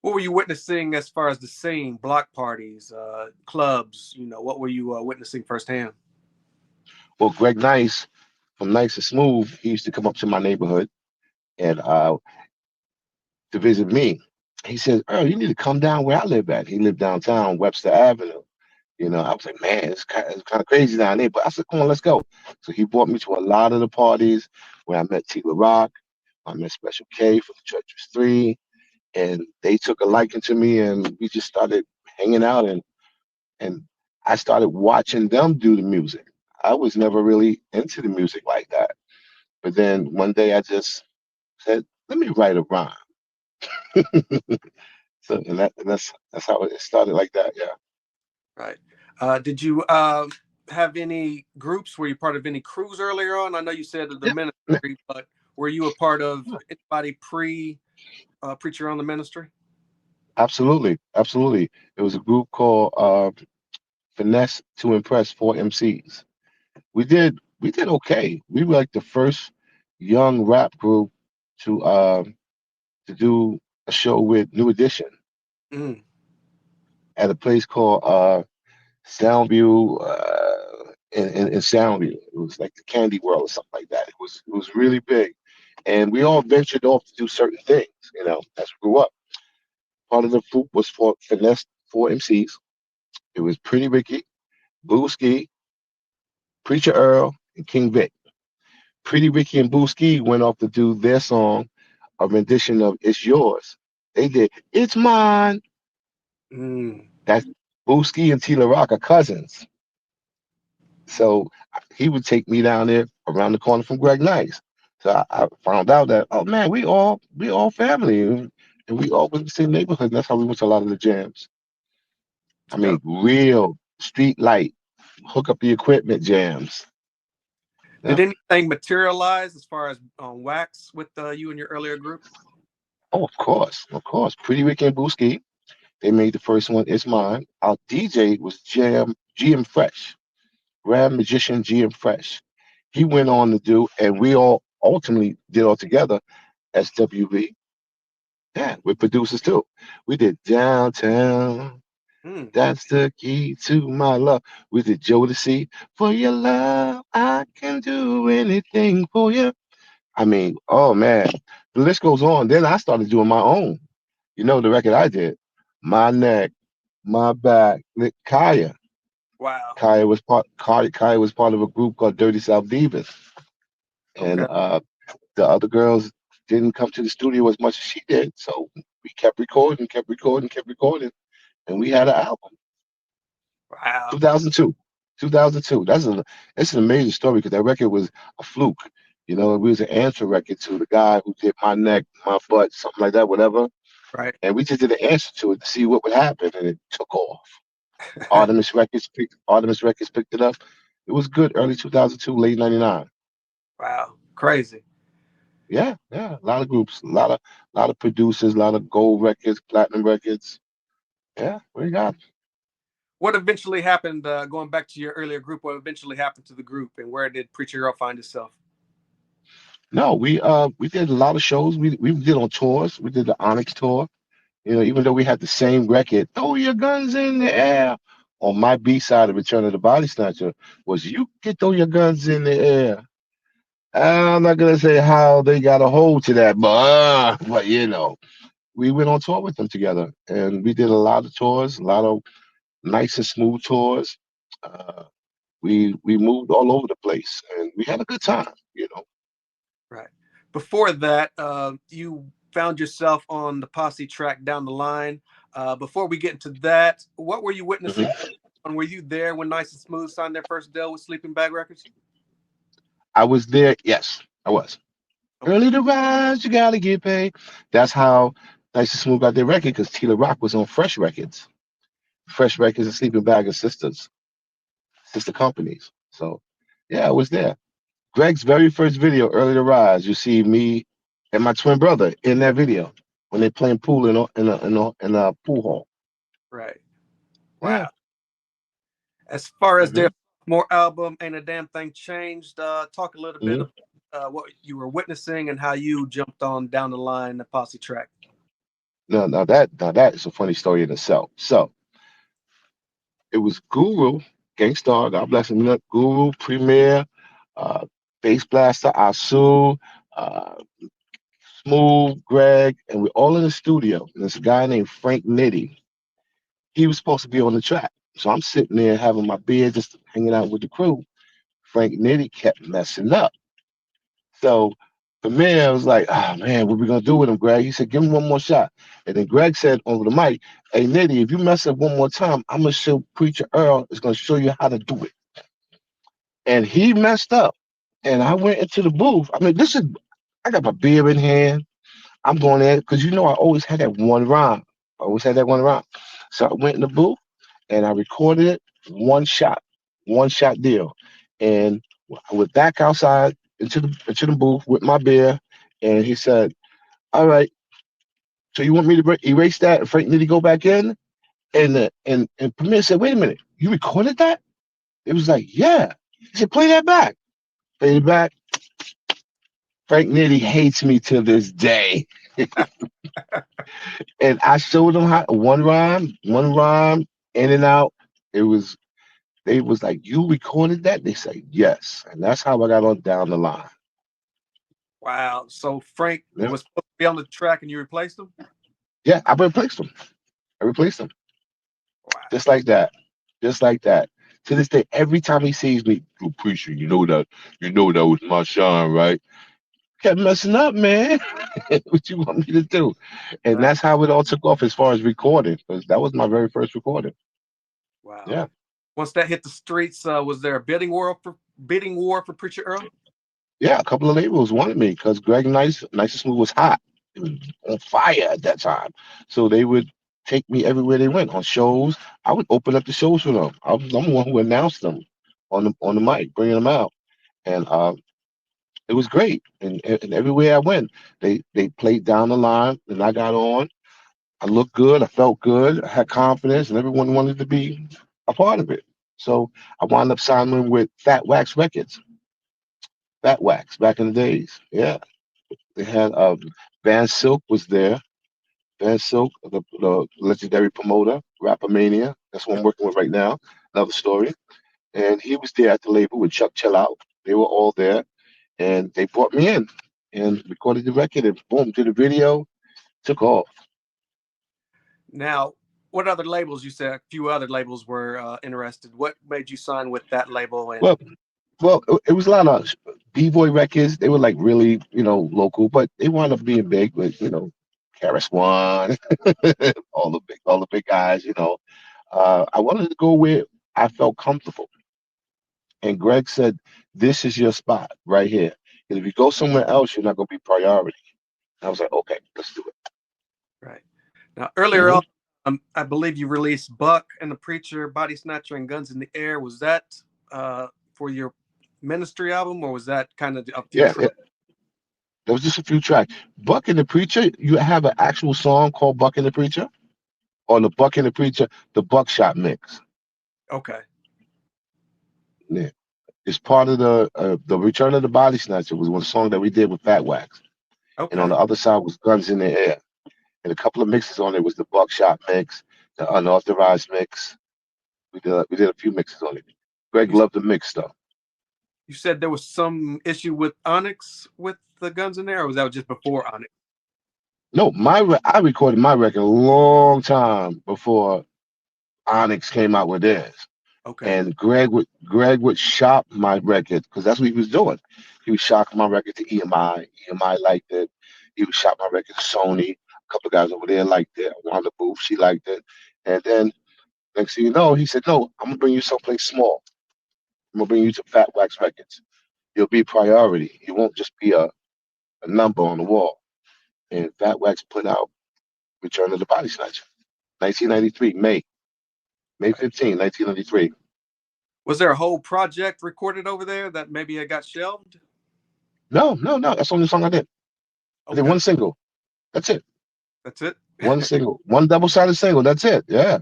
What were you witnessing as far as the scene, block parties, clubs? What were you witnessing firsthand? Well, Greg Nice from Nice and Smooth, he used to come up to my neighborhood and to visit me. He says, Earl, you need to come down where I live at. He lived downtown, Webster Avenue. I was like, man, it's kind of crazy down there. But I said, come on, let's go. So he brought me to a lot of the parties where I met T. La Rock, I met Special K from the Churches 3, and they took a liking to me, and we just started hanging out, and I started watching them do the music. I was never really into the music like that. But then one day I just said, let me write a rhyme. So and that's how it started like that. Yeah. Right. Did you have any groups? Were you part of any crews earlier on? I know you said the Yeah. ministry, but were you a part of anybody preacher on the ministry? Absolutely, absolutely. It was a group called Finesse to Impress 4 MCs. We did okay. We were like the first young rap group to do a show with New Edition Mm, at a place called Soundview in Soundview. It was like the Candy World or something like that. It was really big, and we all ventured off to do certain things. As we grew up. Part of the group was for Finesse 4 MCs. It was Pretty Ricky, Booski, Preacher Earl, and King Vic. Pretty Ricky and Booski went off to do their song, a rendition of "It's Yours." They did "It's Mine." mm. That's Booski and Tila Rock are cousins. So he would take me down there around the corner from Greg Nice. So I found out that, oh man, we all family, and we all was in the same neighborhood. And that's how we went to a lot of the jams. I It's mean, dope. real street light, hook up the equipment jams. Did Yeah. anything materialize as far as on wax with you and your earlier group? Oh, of course, of course. Pretty Ricky and Booski, they made the first one. It's Mine. Our DJ was GM Fresh, Grand Magician GM Fresh. He went on to do, and we all ultimately did all together. SWV. Yeah, with producers too. We did Downtown. Mm. That's the key to my love. We did Jodeci. For your love, I can do anything for you. I mean, oh man, the list goes on. Then I started doing my own. The record I did, My Neck, My Back, with Kaya. Wow. Kaya was part of a group called Dirty South Divas, and Okay. the other girls didn't come to the studio as much as she did. So we kept recording, kept recording, kept recording, and we had an album. Wow. 2002. 2002. It's an amazing story because that record was a fluke. It was an answer record to the guy who did My Neck, My Butt, something like that, whatever. Right. And we just did an answer to it to see what would happen, and it took off. Artemis Records picked it up. It was good early 2002, late 99. Wow. Crazy. Yeah, yeah. A lot of groups, a lot of producers, a lot of gold records, platinum records. Yeah, we got. What eventually happened, going back to your earlier group, what eventually happened to the group and where did Preacher Girl find itself? No, we did a lot of shows. We did on tours. We did the Onyx tour. Even though we had the same record, throw your guns in the air. On my B side of Return of the Body Snatcher was you can throw your guns in the air. I'm not gonna say how they got a hold to that, but we went on tour with them together, and we did a lot of tours, a lot of nice and smooth tours. Uh, we moved all over the place, and we had a good time. Right. Before that, you found yourself on the Posse track down the line. Before we get into that, what were you witnessing? Mhm. Were you there when Nice and Smooth signed their first deal with Sleeping Bag Records? I was there. Yes, I was. Okay. Early to rise, you gotta get paid. That's how Nice and Smooth got their record because Tila Rock was on Fresh Records. Fresh Records and Sleeping Bag of sister companies. So, yeah, I was there. Greg's very first video, Early to Rise, you see me and my twin brother in that video when they playing pool in a pool hall. Right. Yeah. Wow. As far as their hmm more album, Ain't a Damn Thing Changed, talk a little bit hmm about what you were witnessing and how you jumped on down the line the Posse track. Now that is a funny story in itself. So it was Guru, Gangstar, God bless him, Guru, Premier, uh, Bass Blaster, Asu, uh, Smooth, Greg, and we're all in the studio. And there's a guy named Frank Nitty. He was supposed to be on the track. So I'm sitting there having my beer, just hanging out with the crew. Frank Nitty kept messing up. So Premier was like, oh man, what we gonna do with him, Greg? He said, give him one more shot. And then Greg said over the mic, hey Nitty, if you mess up one more time, I'm gonna show Preacher Earl is gonna show you how to do it. And he messed up. And I went into the booth. I mean, I got my beer in hand. I'm going there because I always had that one rhyme. I always had that one rhyme. So I went in the booth and I recorded it, one shot deal. And I went back outside into the booth with my beer, and he said, "All right, so you want me to erase that and Frank need to go back in?" And Premier said, "Wait a minute, you recorded that?" It was like, "Yeah." He said, "Play that back." Played it back. Frank Nitty hates me to this day. And I showed them how one rhyme, in and out. It was they was like, "You recorded that?" They say yes, and that's how I got on down the line. Wow. So Frank Yeah, was supposed to be on the track and you replaced him? yeah, I replaced them. I replaced them just Wow. like that, just like that. To this day, every time he sees me, "You preacher, you know that was my shine, right?" Kept messing up, man. What you want me to do? And Right. that's how it all took off as far as recording, because that was my very first recording. Wow. Yeah. Once that hit the streets, was there a bidding war for Preacher Earl? Yeah, a couple of labels wanted me because Greg Nice and Smooth was hot, it was on fire at that time. So they would take me everywhere they went on shows. I would open up the shows for them. I'm the one who announced them on the mic, bringing them out, and it was great. And everywhere I went, they played down the line, and I got on. I looked good. I felt good. I had confidence, and everyone wanted to be a part of it. So I wound up signing with Fat Wax Records. Fat Wax back in the days. Yeah. They had Van Silk was there. Van Silk, the legendary promoter, Rapper Mania. That's what I'm working with right now. Another story. And he was there at the label with Chuck Chill Out. They were all there, and they brought me in and recorded the record. And boom, did a video, took off. Now, what other labels? You said a few other labels were interested. What made you sign with that label? And Well, it was a lot of B-boy records. They were like really, local, but they wound up being big. With Karis One, all the big guys. I wanted to go where I felt comfortable. And Greg said, "This is your spot right here. And if you go somewhere else, you're not going to be priority." And I was like, "Okay, let's do it." right now, earlier Hmm. on, I believe you released Buck and the Preacher, Body Snatcher, and Guns in the Air. Was that for your ministry album, or was that kind of a few Yeah, tracks? there was just a few tracks. Buck and the Preacher, you have an actual song called Buck and the Preacher, or the Buck and the Preacher, the Buckshot mix. Okay. Yeah. It's part of the Return of the Body Snatcher was one song that we did with Fat Wax. And on Okay. the other side was Guns in the Air. And a couple of mixes on it was the Buckshot mix, the unauthorized mix. We did a few mixes on it. Greg You loved the mix stuff. you said there was some issue with Onyx with the Guns in there, or was that just before Onyx? No, I recorded my record a long time before Onyx came out with theirs. Okay. And Greg would shop my record because that's what he was doing. He was shopping my record to EMI. EMI liked it. He would shop my record to Sony. A couple of guys over there liked it. Wanda Booth, she liked it. And then next thing you know, he said, "No, I'm gonna bring you someplace small. I'm gonna bring you to Fat Wax Records. You'll be priority. You won't just be a number on the wall." And Fat Wax put out Return of the Body Snatcher, 1993, May Right. 15, 1993. Was there a whole project recorded over there that maybe it got shelved? No, no, no. That's the only song I did. I did Okay. one single. That's it. That's it. One single. One double-sided single. That's it. Yeah.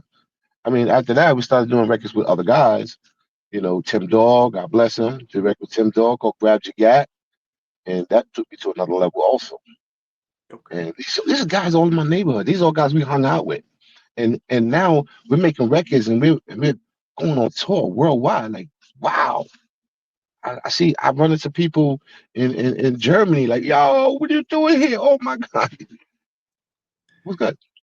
I mean, after that, we started doing records with other guys. Tim Dog, God bless him. Did a record with Tim Dog called Grab Your Gat. And that took me to another level also. Okay. And these are guys all in my neighborhood. These are all guys we hung out with. And now we're making records and we're going on tour worldwide. Like, wow. I see I run into people in Germany like, yo, what are you doing here? Oh my God. What's good?